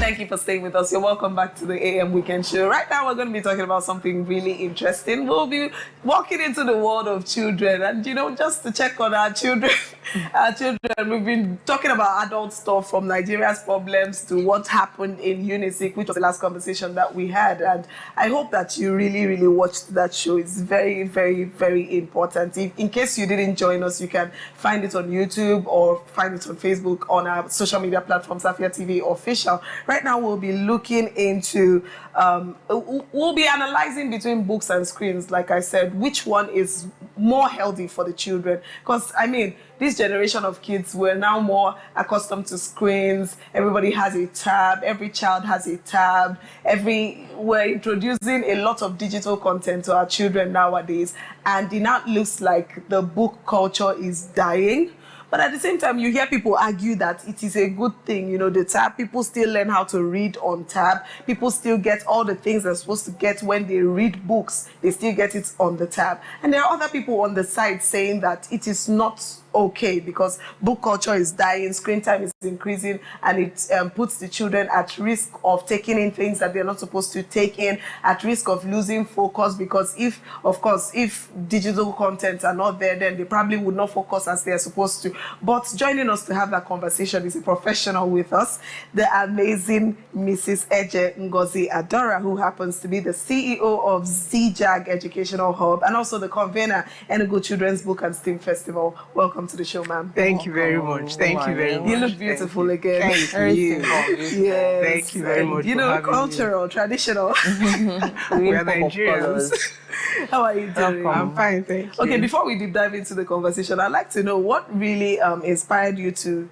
Thank you for staying with us. You're welcome back to the AM Weekend Show. Right now, we're going to be talking about something really interesting. We'll be walking into the world of children, and just to check on our children. We've been talking about adult stuff, from Nigeria's problems to what happened in UNISIC, which was the last conversation that we had. And I hope that you really, really watched that show. It's very, very, very important. In case you didn't join us, you can find it on YouTube or find it on Facebook on our social media platforms, AFIA TV Official. Right now, we'll be looking into, we'll be analyzing between books and screens, like I said, which one is more healthy for the children. Because, this generation of kids, we're now more accustomed to screens. Everybody has a tab. Every child has a tab. We're introducing a lot of digital content to our children nowadays. And it now looks like the book culture is dying. But at the same time, you hear people argue that it is a good thing. The tab, people still learn how to read on tab. People still get all the things they're supposed to get when they read books. They still get it on the tab. And there are other people on the side saying that it is not okay because book culture is dying, screen time is increasing, and it puts the children at risk of taking in things that they're not supposed to take in, at risk of losing focus, because if digital content are not there, then they probably would not focus as they're supposed to. But joining us to have that conversation is a professional with us, the amazing Mrs. Eje Ngozi Adaora, who happens to be the CEO of Zijag Educational Hub and also the convener, Enugu Children's Book and STEAM Festival. Welcome to the show, ma'am. Thank you very much. Thank you very much. You look beautiful again. Thank you. Yes. Thank you very much. Cultural, traditional. We are Nigerians. How are you doing? I'm fine, thank you. Okay, before we deep dive into the conversation, I'd like to know what really inspired you to,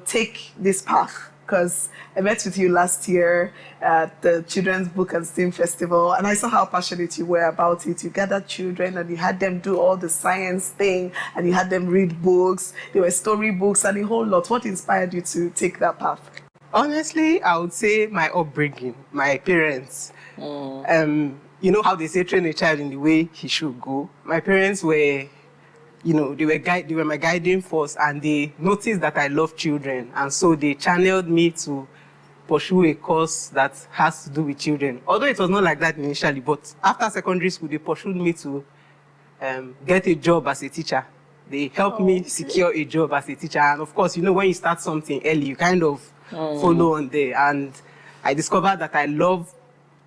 take this path. Because I met with you last year at the Children's Book and STEAM Festival, and I saw how passionate you were about it. You gathered children and you had them do all the science thing, and you had them read books. There were story books and a whole lot. What inspired you to take that path? Honestly, I would say my upbringing, my parents. You know how they say train a child in the way he should go. My parents were, they were my guiding force, and they noticed that I love children, and so they channeled me to pursue a course that has to do with children. Although it was not like that initially, but after secondary school, they pursued me to get a job as a teacher. They helped me secure a job as a teacher, and of course, when you start something early, you kind of follow on there. And I discovered that I love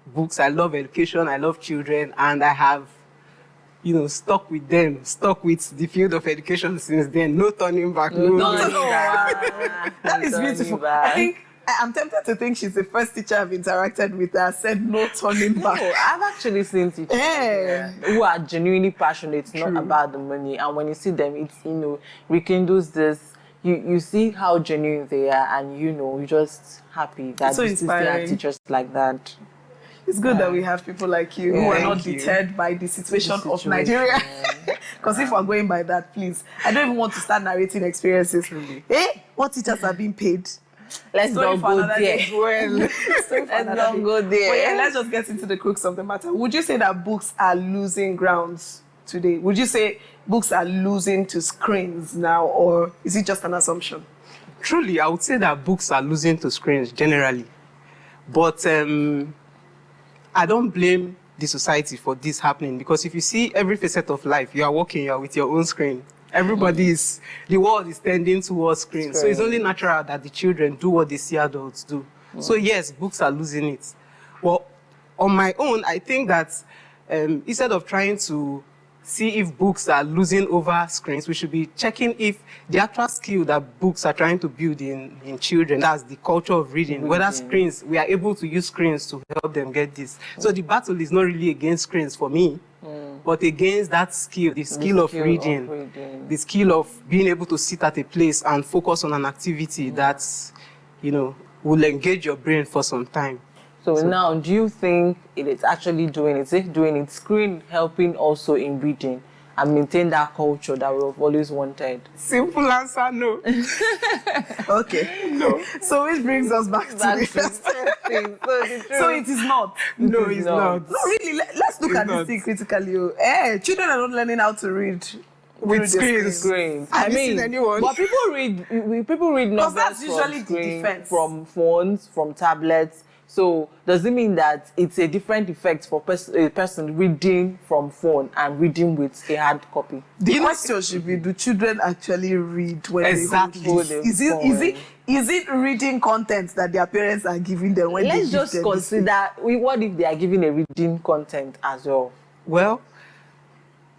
books, I love education, I love children, and I have stuck with the field of education since then. No turning back. No turning back. That is beautiful. I think I'm tempted to think she's the first teacher I've interacted with that said no turning back. No, I've actually seen teachers who are genuinely passionate, not about the money. And when you see them, it's, rekindles this. You see how genuine they are, and you're just happy that so there are teachers like that. It's good that we have people like you who are not deterred by the situation of Nigeria. Because if we're going by that, please, I don't even want to start narrating experiences. Really? What teachers are being paid? Let's not go there. Let's not go there. But yeah, let's just get into the crux of the matter. Would you say that books are losing grounds today? Would you say books are losing to screens now, or is it just an assumption? Truly, I would say that books are losing to screens generally. But I don't blame the society for this happening, because if you see every facet of life, you are working, you are with your own screen. The world is tending towards screens. So it's only natural that the children do what they see adults do. So yes, books are losing it. Well, on my own, I think that instead of trying to see if books are losing over screens, we should be checking if the actual skill that books are trying to build in children, that's the culture of reading, whether screens, we are able to use screens to help them get this. So the battle is not really against screens for me, but against that skill, the skill of reading, the skill of being able to sit at a place and focus on an activity that's, will engage your brain for some time. So now, do you think it is actually doing it? Is it doing it? Screen helping also in reading and maintain that culture that we've always wanted? Simple answer, no. Okay. No. So which brings us back to the first thing. So it is not. No, it's not. No, really. Let's look at this thing critically. Children are not learning how to read. with through the screens. I Have you mean, seen anyone? but people read novels that's usually from the screen, defense. from phones, from tablets. So does it mean that it's a different effect for a person reading from phone and reading with a hard copy? The question should be: do children actually read when Exactly. they hold this? Is it reading content that their parents are giving them when they Let's give just them this thing? consider what if they are giving a reading content as well? Well,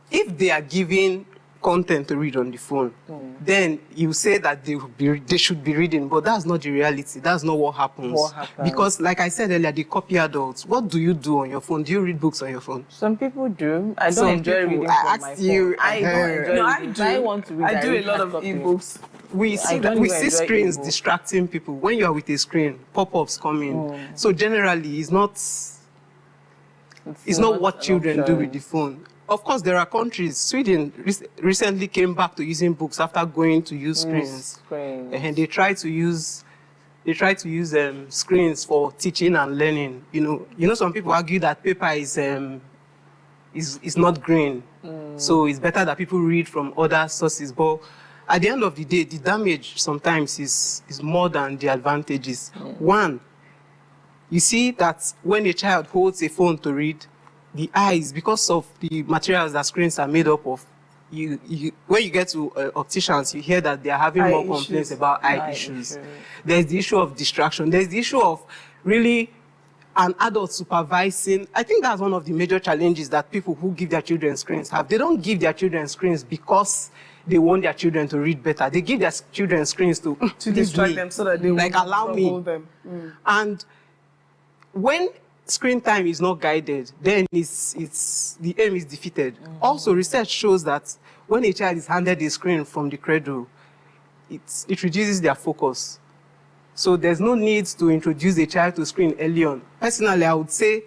if they are giving content to read on the phone, then you say that they should be reading, but that's not the reality. That's not what happens. Because, like I said earlier, they copy adults. What do you do on your phone? Do you read books on your phone? Some people do. I don't Some enjoy people, reading I from asked my you, phone. I don't enjoy No, I reading. do. I want to read. I do a read lot hard of copy. ebooks. We don't see even enjoy screens ebooks. distracting people. When you are with a screen, pop-ups come in. So generally, it's not what an children do option. with the phone. Of course, there are countries. Sweden recently came back to using books after going to use screens. And they try to use screens for teaching and learning. You know, some people argue that paper is not green, so it's better that people read from other sources. But at the end of the day, the damage sometimes is more than the advantages. One, you see that when a child holds a phone to read, the eyes, because of the materials that screens are made up of, when you get to opticians, you hear that they are having more complaints about eye issues. There's the issue of distraction. There's the issue of really an adult supervising. I think that's one of the major challenges that people who give their children screens have. They don't give their children screens because they want their children to read better. They give their children screens to distract them so that they like won't allow me. them. And when screen time is not guided, then the aim is defeated. Also, research shows that when a child is handed a screen from the cradle, it reduces their focus. So there's no need to introduce a child to screen early on. Personally, I would say,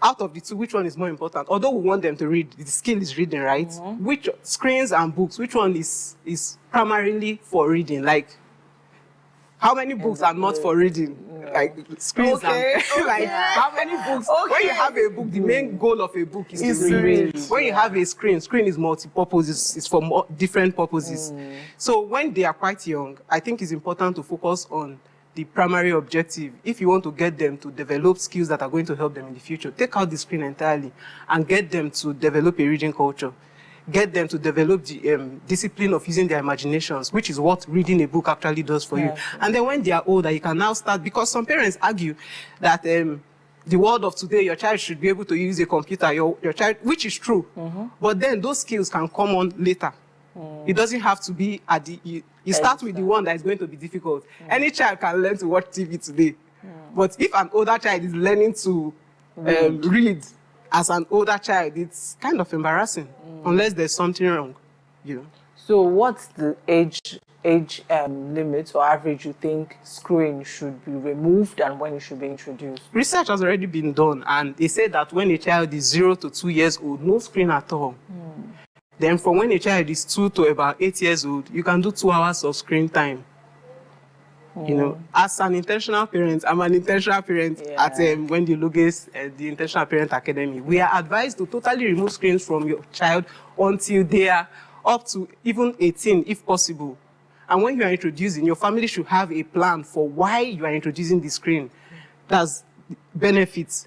out of the two, which one is more important? Although we want them to read, the skill is reading, right? Which screens and books, which one is primarily for reading? Like, how many books are not for reading? Like screens and how many books? When you have a book, the main goal of a book is to read. When you have a screen is multi-purpose. It's for different purposes. So when they are quite young, I think it's important to focus on the primary objective. If you want to get them to develop skills that are going to help them in the future, take out the screen entirely and get them to develop a reading culture. Get them to develop the discipline of using their imaginations, which is what reading a book actually does for you. And then when they are older, you can now start, because some parents argue that the world of today, your child should be able to use a computer, your child, which is true. But then those skills can come on later. It doesn't have to be at the, you start with the one that is going to be difficult. Any child can learn to watch TV today. But if an older child is learning to read as an older child, it's kind of embarrassing, unless there's something wrong, you know. So what's the age limit or average you think screen should be removed and when it should be introduced? Research has already been done, and they say that when a child is 0 to 2 years old, no screen at all. Then from when a child is 2 to about 8 years old, you can do 2 hours of screen time. You know, as an intentional parent, I'm an intentional parent at Wendy Luges, the Intentional Parent Academy. We are advised to totally remove screens from your child until they are up to even 18, if possible. And when you are introducing, your family should have a plan for why you are introducing the screen. That's benefits.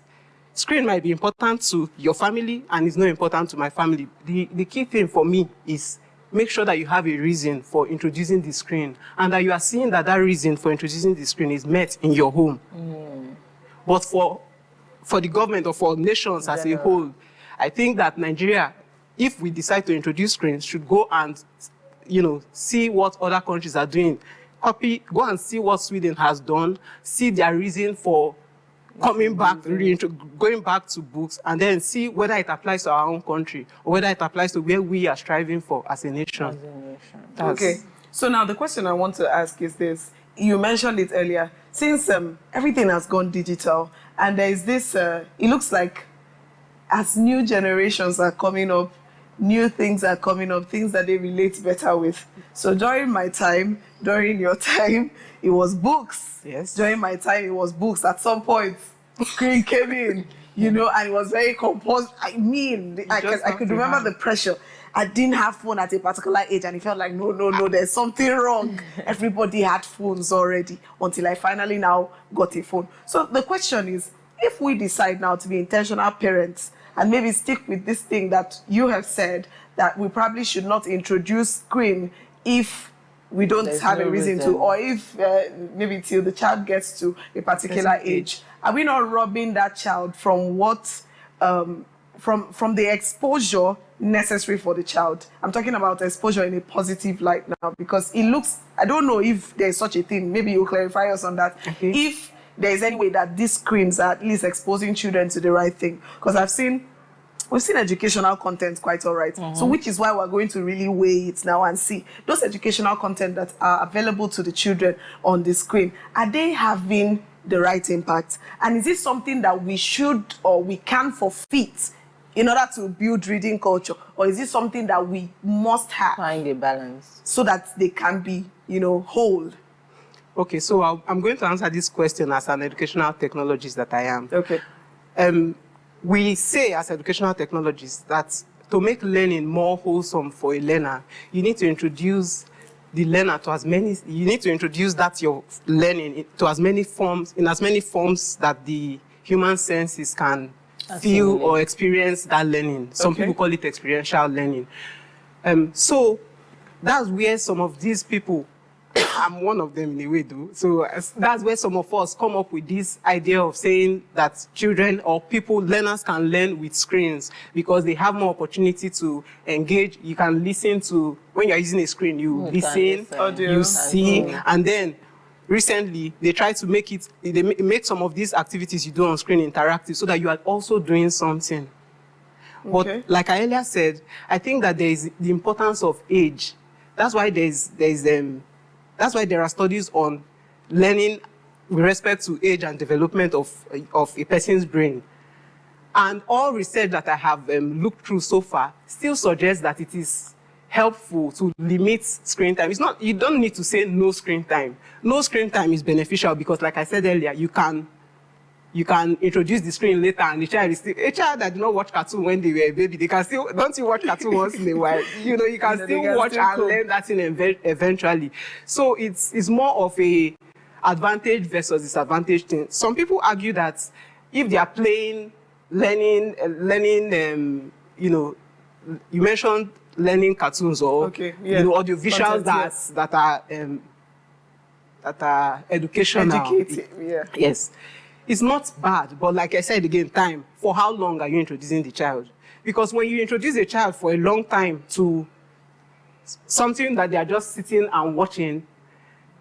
Screen might be important to your family and it's not important to my family. The key thing for me is make sure that you have a reason for introducing the screen and that you are seeing that reason for introducing the screen is met in your home. But for the government or for nations as a whole, I think that Nigeria, if we decide to introduce screens, should go and, you know, see what other countries are doing. Go and see what Sweden has done, see their reason for coming back, going back to books, and then see whether it applies to our own country or whether it applies to where we are striving for as a nation. Okay. So now the question I want to ask is this. You mentioned it earlier. Since everything has gone digital and there is this, it looks like as new generations are coming up, new things are coming up, things that they relate better with. So during my time, during your time, it was books. Yes. During my time, it was books. At some point, screen came in, you know, and it was very composed. I mean, I could remember the pressure. I didn't have phone at a particular age, and it felt like, no, there's something wrong. Everybody had phones already until I finally now got a phone. So the question is, if we decide now to be intentional parents and maybe stick with this thing that you have said, that we probably should not introduce screen if we don't have a reason to, or if maybe till the child gets to a particular age, are we not robbing that child from what, from the exposure necessary for the child? I'm talking about exposure in a positive light now, because it looks, I don't know if there's such a thing, maybe you'll clarify us on that. Okay. If there's any way that these screens are at least exposing children to the right thing. Because we've seen educational content quite all right. So which is why we're going to really weigh it now and see those educational content that are available to the children on the screen. Are they having the right impact? And is this something that we should or we can forfeit in order to build reading culture? Or is this something that we must have? Find a balance. So that they can be, whole. Okay, so I'm going to answer this question as an educational technologist that I am. Okay. We say as educational technologists that to make learning more wholesome for a learner, you need to introduce the learner to you need to introduce that your learning to as many forms, in as many forms that the human senses can feel or experience that learning. Some people call it experiential learning. So that's where some of these people, I'm one of them in a way though, so that's where some of us come up with this idea of saying that children or learners can learn with screens because they have more opportunity to engage. You can listen to, when you're using a screen, you listen, you see, and then recently they try to make some of these activities you do on screen interactive so that you are also doing something. But like I earlier said, I think that there is the importance of age. That's why that's why there are studies on learning with respect to age and development of a person's brain. And all research that I have looked through so far still suggests that it is helpful to limit screen time. It's not, you don't need to say no screen time. No screen time is beneficial because, like I said earlier, you can introduce the screen later and the child is still, a child that did not watch cartoon when they were a baby, they can still, don't you watch cartoon once in a while? You can still watch and learn that thing eventually. So it's more of a advantage versus disadvantage thing. Some people argue that if they are playing, learning, you mentioned learning cartoons or, audio visuals that are educational. Educative, Yes. It's not bad, but like I said again, time. For how long are you introducing the child? Because when you introduce a child for a long time to something that they are just sitting and watching,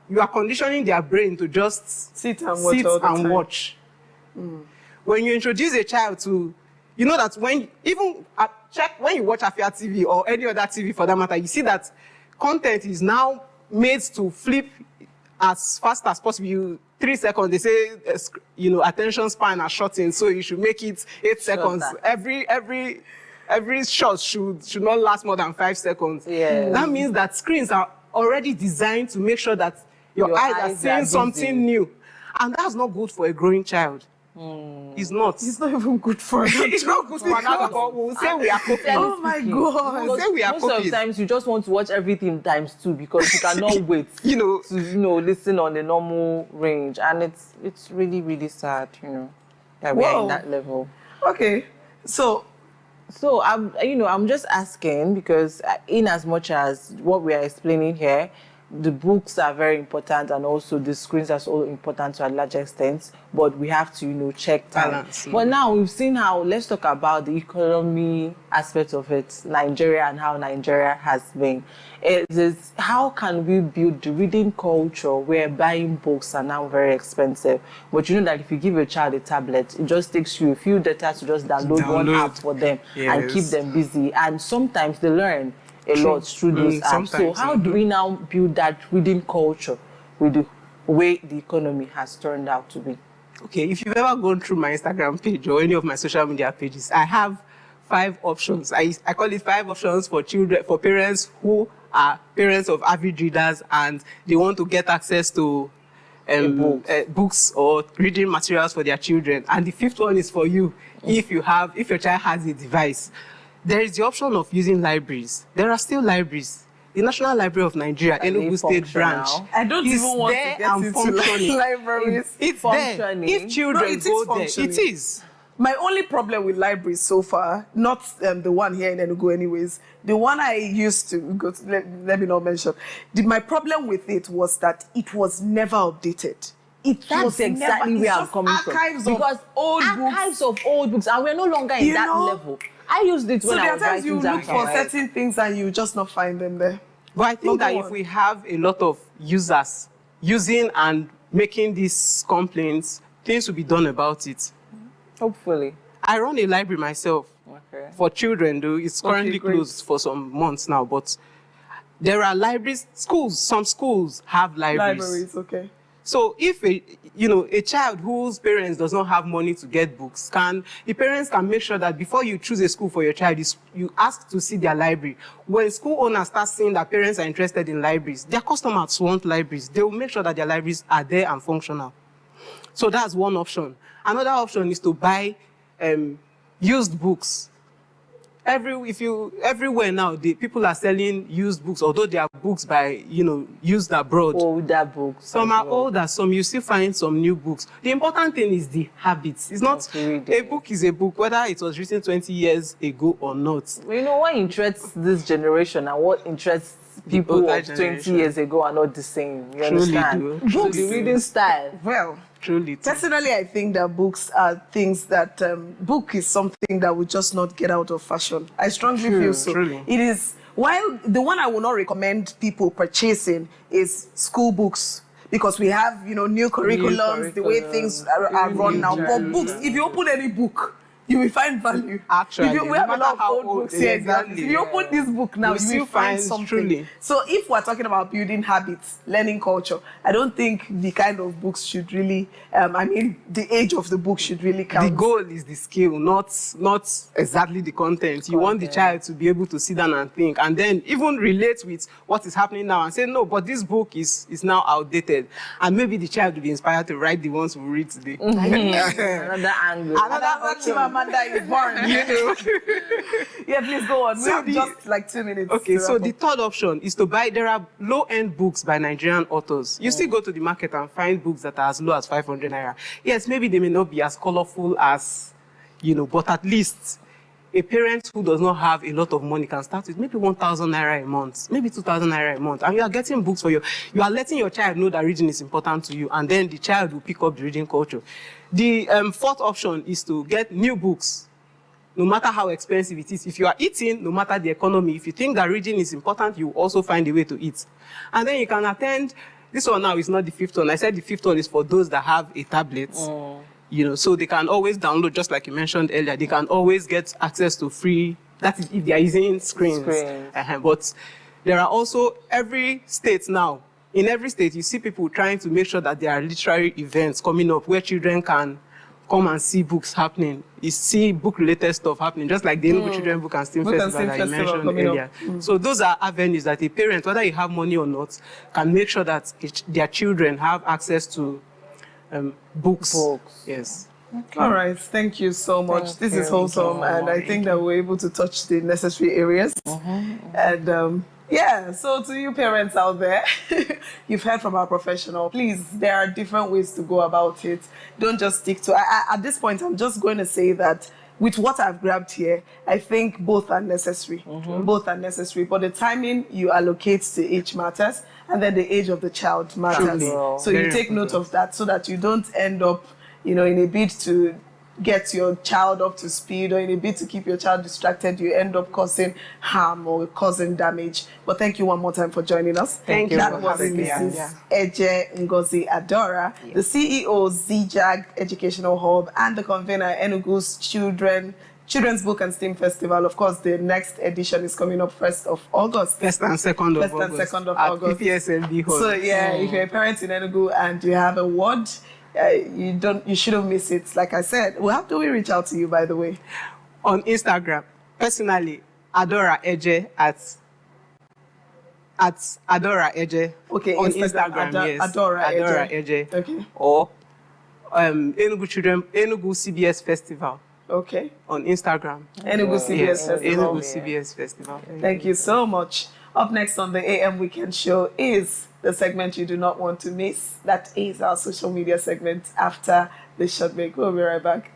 you are conditioning their brain to just sit and watch. When you introduce a child to, that when you watch AFIA TV or any other TV for that matter, you see that content is now made to flip as fast as possible. 3 seconds, they say, attention span are shortened, so you should make it 8 seconds. Every shot should not last more than 5 seconds. That means that screens are already designed to make sure that your eyes are seeing something new. And that's not good for a growing child. It's not. It's not even good for It's not good for another, but we'll say we are copying. Oh my God. We'll say we are most of the times you just want to watch everything times 2 because you cannot wait to listen on the normal range, and it's really, really sad, that we are in that level. Okay. So I'm just asking because in as much as what we are explaining here, the books are very important and also the screens are so important to a large extent, but we have to, check time. Balance. But now we've seen let's talk about the economy aspect of it, Nigeria and how Nigeria has been. How can we build the reading culture where buying books are now very expensive? But that if you give a child a tablet, it just takes you a few data to just download one app for them and keep them busy. And sometimes they learn a lot through those apps. So how do we now build that reading culture with the way the economy has turned out to be? Okay, if you've ever gone through my Instagram page or any of my social media pages, I have 5 options. I call it 5 options for parents who are parents of avid readers and they want to get access to books or reading materials for their children. And the 5th one is for you if your child has a device. there is the option of using libraries. There are still libraries. The National Library of Nigeria, Enugu State Branch, I don't is even want there to get and into functioning. libraries. It's there. Functioning. If children No, it is go there, functioning. it is. My only problem with libraries so far, not the one here in Enugu anyways, the one I used to go to, let me not mention, my problem with it was that it was never updated. That's exactly where I'm coming from. Because archives of old books, and we're no longer in that level. I used it when I was writing you look for certain things and you just not find them there. But I think that if we have a lot of users using and making these complaints, things will be done about it. Hopefully. I run a library myself for children, though it's currently closed for some months now. But there are libraries, some schools have libraries. Okay. So if a child whose parents does not have money to get books, the parents can make sure that before you choose a school for your child, you ask to see their library. When school owners start seeing that parents are interested in libraries, their customers want libraries. They will make sure that their libraries are there and functional. So that's one option. Another option is to buy used books. Everywhere now, people are selling used books, although they are books by, used abroad. Older books. Some are older, some you still find some new books. The important thing is the habits. It's not, a book is a book, whether it was written 20 years ago or not. Well, what interests this generation and what interests people of 20 years ago are not the same. You understand? Books, the reading style. Well, truly. Personally, I think that books are things that book is something that would just not get out of fashion. I strongly feel so. Truly. It is. While the one I will not recommend people purchasing is school books, because we have new curriculums, the way things are run now. But books, if you open any book, you will find value. Actually, we have a lot of old books here. Exactly. If you open this book now, you will find something. Truly. So if we're talking about building habits, learning culture, I don't think the kind of books should really, the age of the book should really count. The goal is the skill, not exactly the content. You want the child to be able to sit down and think, and then even relate with what is happening now and say, no, but this book is now outdated. And maybe the child will be inspired to write the ones we read today. Another angle. Another that is boring. Yeah, please go on. We have just like 2 minutes. Okay, so the third option is to buy. There are low-end books by Nigerian authors. You still go to the market and find books that are as low as 500 naira. Yes, maybe they may not be as colorful as, but at least a parent who does not have a lot of money can start with maybe 1,000 naira a month, maybe 2,000 naira a month, and you are getting books for you are letting your child know that reading is important to you, and then the child will pick up the reading culture. The fourth option is to get new books, no matter how expensive it is. If you are eating, no matter the economy, if you think that reading is important, you also find a way to eat. And then you can attend, this one now is not the fifth one. I said the fifth one is for those that have a tablet. So they can always download, just like you mentioned earlier, they can always get access to free, that is if they are using screens. But there are also, every state now, in every state, you see people trying to make sure that there are literary events coming up where children can come and see books happening. You see book-related stuff happening, just like the Enugu Children Book and STEAM Festival that you mentioned earlier. So those are avenues that a parent, whether you have money or not, can make sure that their children have access to books. Yes. Okay. All right. Thank you so much. This is wholesome, and I think that we're able to touch the necessary areas. And so to you parents out there, you've heard from our professional. Please, there are different ways to go about it. Don't just stick to. At this point, I'm just going to say that with what I've grabbed here, I think both are necessary. Both are necessary. But the timing you allocate to each matters, and then the age of the child matters. So you take note of that so that you don't end up, in a bid to get your child up to speed, or in a bid to keep your child distracted, you end up causing harm or causing damage. But thank you one more time for joining us. Thank you. That was Mrs. Eje Ngozi Adaora, the CEO of Zijag Educational Hub and the convener Enugu's Children's Book and STEAM Festival. Of course, the next edition is coming up 1st of August. 1st and 2nd of August. 1st and 2nd of August. At PPSMB Hall. So if you're a parent in Enugu and you have a ward, you shouldn't miss it. Like I said, how do we reach out to you, by the way? On Instagram, personally, Adaora Eje at Adaora Eje. Okay, on Instagram, yes. Adaora Eje. Okay. Or Enugu CBS Festival Okay. on Instagram. Enugu CBS Yes, Festival. Enugu CBS Festival. Thank you so much. Up next on the AM Weekend Show is the segment you do not want to miss. That is our social media segment after this short break. We'll be right back.